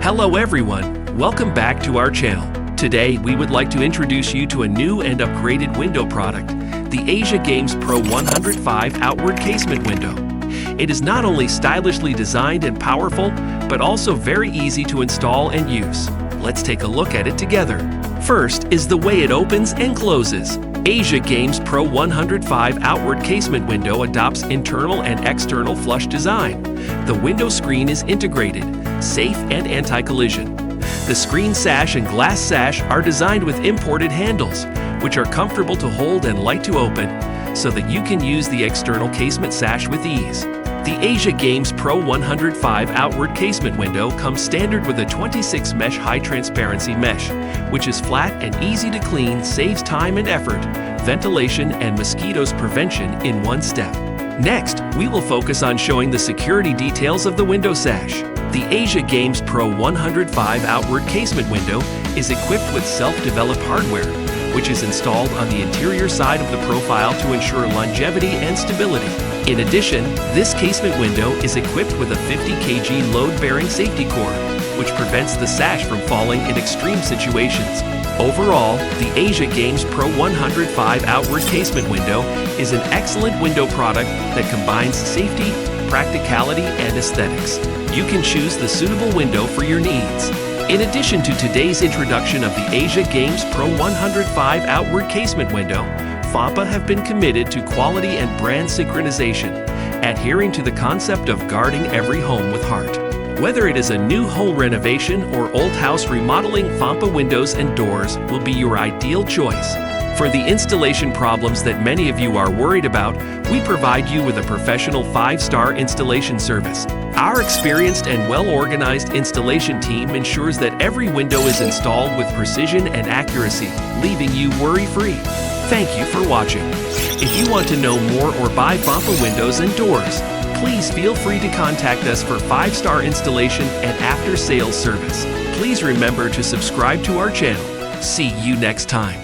Hello everyone, welcome back to our channel. Today we would like to introduce you to a new and upgraded window product, the Asia Games Pro105 outward casement window. It is not only stylishly designed and powerful, but also very easy to install and use. Let's take a look at it together. First is the way it opens and closes. Asia Games Pro105 outward casement window adopts internal and external flush design. The window screen is integrated, safe and anti-collision. The screen sash and glass sash are designed with imported handles, which are comfortable to hold and light to open, so that you can use the external casement sash with ease. The Asia Games Pro105 outward casement window comes standard with a 26 mesh high transparency mesh, which is flat and easy to clean, saves time and effort, ventilation and mosquitoes prevention in one step. Next, we will focus on showing the security details of the window sash. The Asia Games Pro105 outward casement window is equipped with self-developed hardware, which is installed on the interior side of the profile to ensure longevity and stability. In addition, this casement window is equipped with a 50 kg load-bearing safety core, which prevents the sash from falling in extreme situations. Overall, the Asia Games Pro105 outward casement window is an excellent window product that combines safety, practicality, and aesthetics. You can choose the suitable window for your needs. In addition to today's introduction of the Asia Games Pro105 outward casement window, PHONPA have been committed to quality and brand synchronization, adhering to the concept of guarding every home with heart. Whether it is a new home renovation or old house remodeling, PHONPA windows and doors will be your ideal choice. For the installation problems that many of you are worried about, we provide you with a professional 5-star installation service. Our experienced and well-organized installation team ensures that every window is installed with precision and accuracy, leaving you worry-free. Thank you for watching. If you want to know more or buy PHONPA windows and doors, please feel free to contact us for 5-star installation and after-sales service. Please remember to subscribe to our channel. See you next time.